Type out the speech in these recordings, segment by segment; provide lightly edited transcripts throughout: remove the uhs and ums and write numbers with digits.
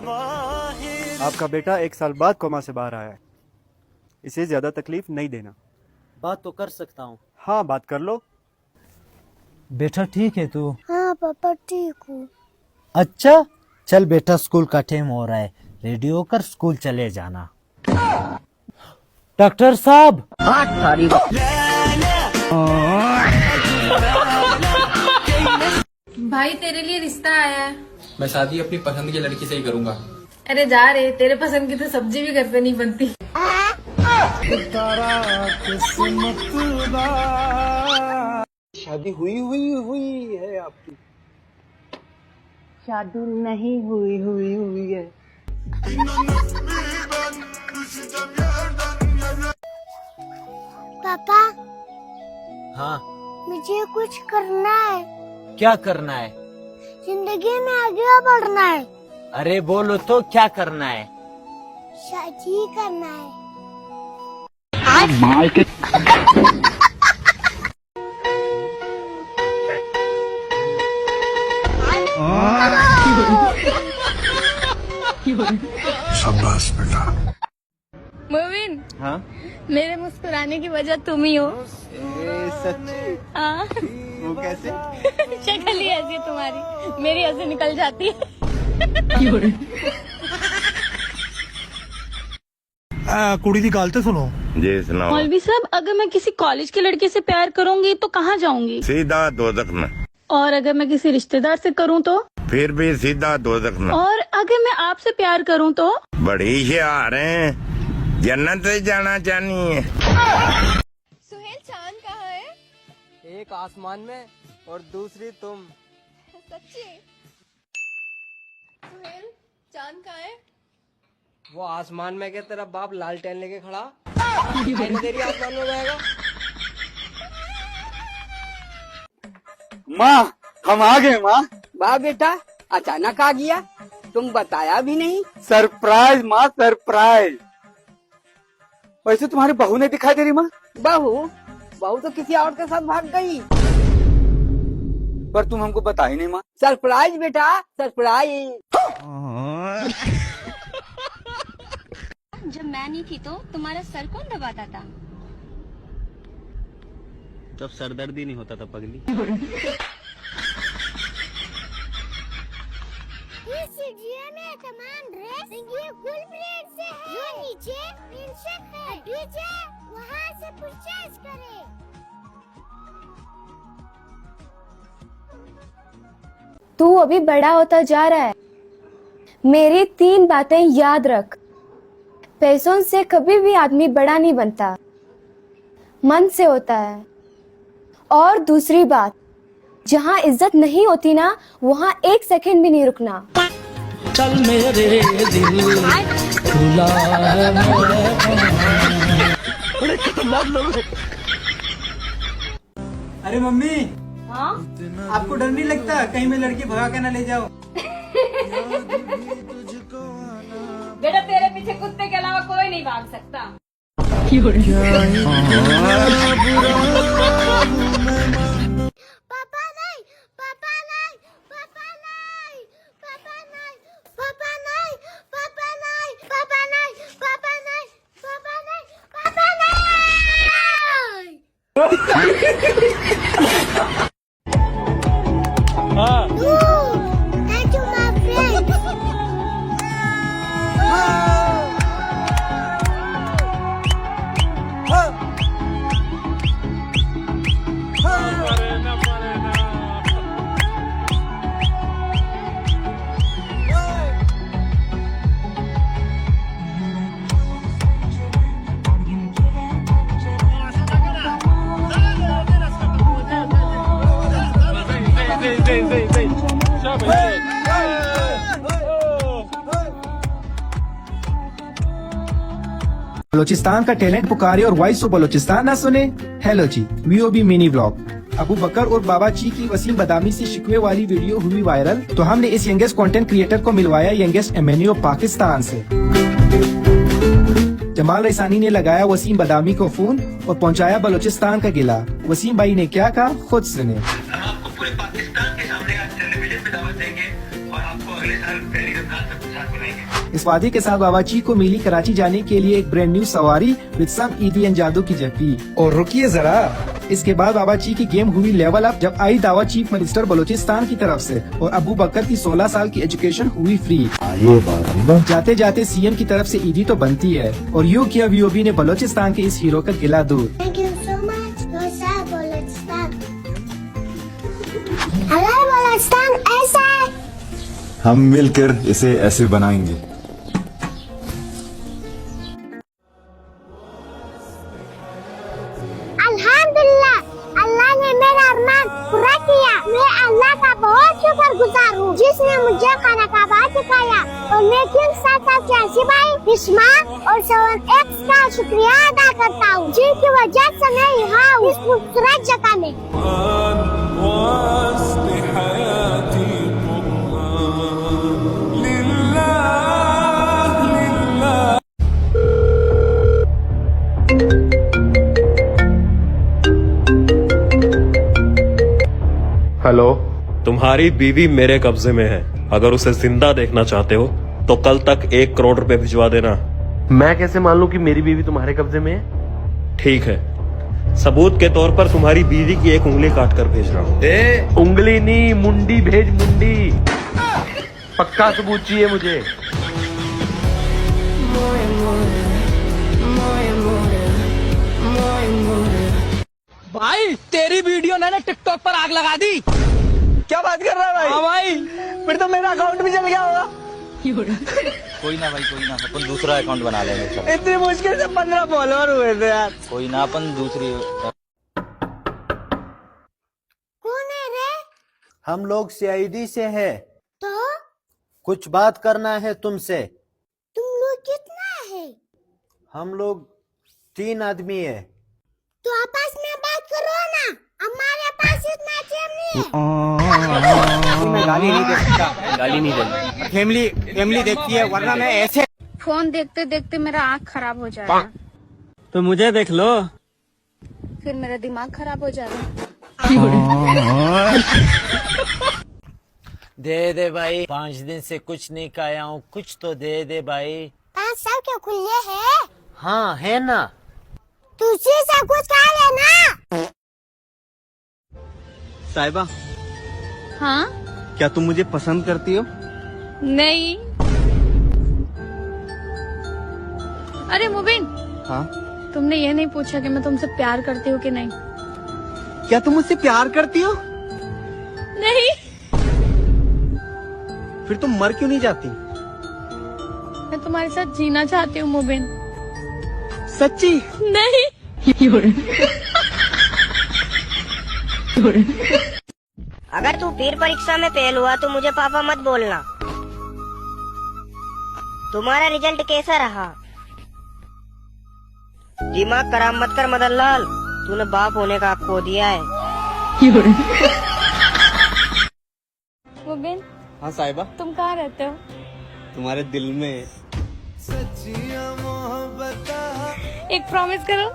आपका बेटा 1 साल बाद कोमा से बाहर आया है। इसे ज्यादा तकलीफ नहीं देना। बात तो कर सकता हूँ। हाँ, बात कर लो। बेटा ठीक है तू? हाँ पापा ठीक हूँ। अच्छा चल बेटा, स्कूल का टाइम हो रहा है, रेडी होकर स्कूल चले जाना। डॉक्टर साहब। भाई तेरे लिए रिश्ता आया है। मैं शादी अपनी पसंद की लड़की से ही करूंगा। अरे जा रे, तेरे पसंद की तो सब्जी भी घर पे नहीं बनती। शादी हुई है आपकी? शादी नहीं हुई है। पापा हाँ मुझे कुछ करना है। क्या करना है? जिंदगी में आगे बढ़ना है। अरे बोलो तो क्या करना है? शादी करना है। शाबाश बेटा। मोविन, हाँ, मेरे मुस्कुराने की वजह तुम ही हो। सच्ची? हाँ। वो कैसे? शक्ल ही ऐसी है तुम्हारी, मेरी हंसी निकल जाती है। कुड़ी दी गाल तो सुनो। जी सुनाओ। मौलवी साहब, अगर मैं किसी कॉलेज के लड़के से प्यार करूंगी तो कहाँ जाऊंगी? सीधा दोजख में। और अगर मैं किसी रिश्तेदार से करूँ तो? फिर भी सीधा दोजख में। और अगर मैं आपसे प्यार करूँ तो? बड़ी होशियार हैं, जन्नत से जाना चाहनी है। सुहेल, चांद कहाँ है? एक आसमान में और दूसरी तुम। सच्ची? सुहेल, चांद कहाँ है? वो आसमान में के तेरा बाप लालटेन लेके खड़ा तेरी आसमान में जाएगा। माँ हम आ गए माँ। वाह बेटा, अचानक आ गया, तुम बताया भी नहीं। सरप्राइज माँ, सरप्राइज। वैसे तुम्हारी बहू नहीं दिखाई दे रही माँ? बहू तो किसी और के साथ भाग गई। पर तुम हमको बता ही नहीं माँ। सरप्राइज बेटा, सरप्राइज। जब मैं नहीं थी तो तुम्हारा सर कौन दबाता था? तब सरदर्द ही नहीं होता था पगली। इस सीढ़ियों में तमाम ड्रेस ये फुल प्रिंट से है। जो नीचे प्रिंसेस है, नीचे वहाँ से परचेज करें। तू अभी बड़ा होता जा रहा है। मेरी 3 बातें याद रख। पैसों से कभी भी आदमी बड़ा नहीं बनता, मन से होता है। और दूसरी बात, जहाँ इज्जत नहीं होती ना, वहाँ 1 सेकंड भी नहीं रुकना। चल मेरे दिल खुला है। अरे मम्मी, हाँ? आपको डर नहीं लगता कहीं मैं लड़की भगा के ना ले जाओ? बेटा, तेरे पीछे कुत्ते के अलावा कोई नहीं भाग सकता। पापा नहीं, पापा नहीं, पापा नहीं, पापा नहीं, पापा नहीं, पापा नहीं, पापा नहीं, पापा नहीं, पापा नहीं, पापा नहीं। हाँ। Thank you, my friend. Balochistan का टैलेंट पुकारे और वॉइस ऑफ बलोचिस्तान ना सुने। हेलो जी, वीओबी मिनी ब्लॉग। अबू बकर और बाबा ची की वसीम बदामी से शिकवे वाली वीडियो हुई वायरल, तो हमने इस यंगेस्ट कंटेंट क्रिएटर को मिलवाया यंगेस्ट एमएनए ऑफ पाकिस्तान से। जमाल रईसानी ने लगाया वसीम बदामी को फोन और पहुंचाया बलोचिस्तान का गिला। वसीम भाई ने क्या कहा, खुद सुने। हम आपको पूरे पाकिस्तान के सामने आज टेलीविजन पे दावत देंगे और आपको अगले साल पहली रमजान तक साथ बुलाएंगे। इस वादे के साथ बाबाची को मिली कराची जाने के लिए एक ब्रांड न्यू सवारी विद सम ईदी एंड जादू की जप्पी। और रुकिए जरा, इसके बाद बाबाची की गेम हुई लेवल अप जब आई दावा चीफ मिनिस्टर बलूचिस्तान की तरफ से और अबू बकर की 16 साल की एजुकेशन हुई फ्री। जाते जाते सीएम की तरफ से ईदी तो बनती है और यूँ किया वीओबी ने बलूचिस्तान के इस हीरो का गिला दूर। Thank you so much. Rosa Balochstan. अगर बलोचिस्तान ऐसा है, हम मिलकर इसे ऐसे बनाएंगे। अल्हम्दुलिल्लाह, अल्लाह ने मेरा अरमान पूरा किया। मैं अल्लाह का बहुत शुक्रगुजार हूँ जिसने मुझे खाना काबा सिखाया और मैं किंग साथ भाई बिस्मा और 7X का शुक्रिया अदा करता हूँ जिनकी वजह से मैं यहाँ हूँ इस खूबसूरत जगह में। हेलो, तुम्हारी बीवी मेरे कब्जे में है। अगर उसे जिंदा देखना चाहते हो तो कल तक 1 करोड़ रुपए भिजवा देना। मैं कैसे मान लूं कि मेरी बीवी तुम्हारे कब्जे में है? ठीक है, सबूत के तौर पर तुम्हारी बीवी की एक उंगली काट कर भेज रहा हूँ। उंगली नहीं, मुंडी भेज, मुंडी। पक्का सबूत चाहिए मुझे। भाई तेरी वीडियो ने टिकटॉक पर आग लगा दी। क्या बात कर रहा है भाई? हाँ भाई, फिर तो मेरा अकाउंट भी चल गया होगा। कोई ना भाई, कोई ना, अपन दूसरा अकाउंट बना लेंगे। इतनी मुश्किल से 15 फॉलोअर हुए थे यार। कोई ना, अपन दूसरी। कौन है रे? हम लोग सीआईडी से है। तो कुछ बात करना है तुमसे। तुम लोग कितना है? हम लोग 3 आदमी है। तो आपस में बात करो ना, हमारे पास इतना टाइम नहीं है। मैं गाली नहीं दे सकता, गाली नहीं देनी। फैमिली देखती है, वरना मैं ऐसे। फोन देखते देखते मेरा आँख खराब हो जा रहा है। तो मुझे देख लो, फिर मेरा दिमाग खराब हो जा रहा है। दे दे भाई, 5 दिन से कुछ नहीं खाया हूँ, कुछ तो दे दे भाई। 5 साल के खुले है? हाँ है ना। तुझे सब कुछ खा लेना। साहिबा, हाँ? क्या तुम मुझे पसंद करती हो? नहीं। अरे मुबिन, हाँ? तुमने ये नहीं पूछा कि मैं तुमसे प्यार करती हूँ कि नहीं? क्या तुम मुझसे प्यार करती हो? नहीं। फिर तुम मर क्यों नहीं जाती? मैं तुम्हारे साथ जीना चाहती हूँ मुबिन। सच्ची? नहीं। अगर तू फिर परीक्षा में फेल हुआ तो मुझे पापा मत बोलना। तुम्हारा रिजल्ट कैसा रहा? दिमाग खराब मत कर मदन लाल, तूने बाप होने का हक खो दिया है। मुबिन। हाँ साहिबा। तुम कहाँ रहते हो? तुम्हारे दिल में। एक प्रॉमिस करो।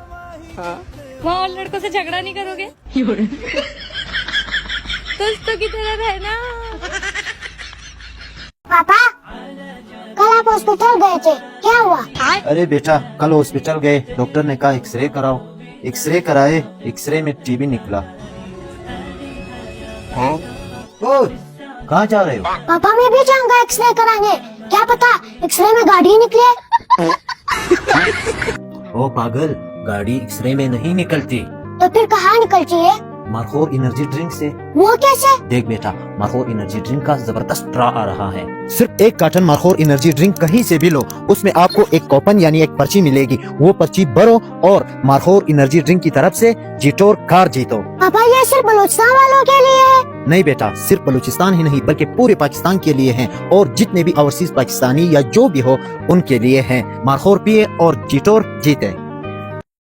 हाँ? वहाँ और लड़कों से झगड़ा नहीं करोगे? दोस्तों की तरह रहना। पापा, कल आप हॉस्पिटल गए थे, क्या हुआ? अरे बेटा, कल हॉस्पिटल गए, डॉक्टर ने कहा एक्सरे कराओ। एक्सरे कराए, एक्सरे में टीबी निकला। कहाँ जा रहे हो? पापा मैं भी जाऊंगा एक्सरे कराने, क्या पता एक्सरे में गाड़ी निकले। ओ पागल, गाड़ी एक्सरे में नहीं निकलती। तो फिर कहाँ निकलती है? मारखोर एनर्जी ड्रिंक से। वो कैसे? देख बेटा, मारखोर एनर्जी ड्रिंक का जबरदस्त ड्रा आ रहा है। सिर्फ 1 कार्टन मारखोर एनर्जी ड्रिंक कहीं से भी लो, उसमें आपको एक कूपन यानी एक पर्ची मिलेगी। वो पर्ची भरो और मारखोर एनर्जी ड्रिंक की तरफ से जीटोर कार जीतो। पापा ये सिर्फ बलूचिस्तान वालों के लिए है? नहीं बेटा, सिर्फ बलूचिस्तान ही नहीं बल्कि पूरे पाकिस्तान के लिए है और जितने भी ओवरसीज पाकिस्तानी या जो भी हो उनके लिए है। मारखोर पिए और जीटोर जीते।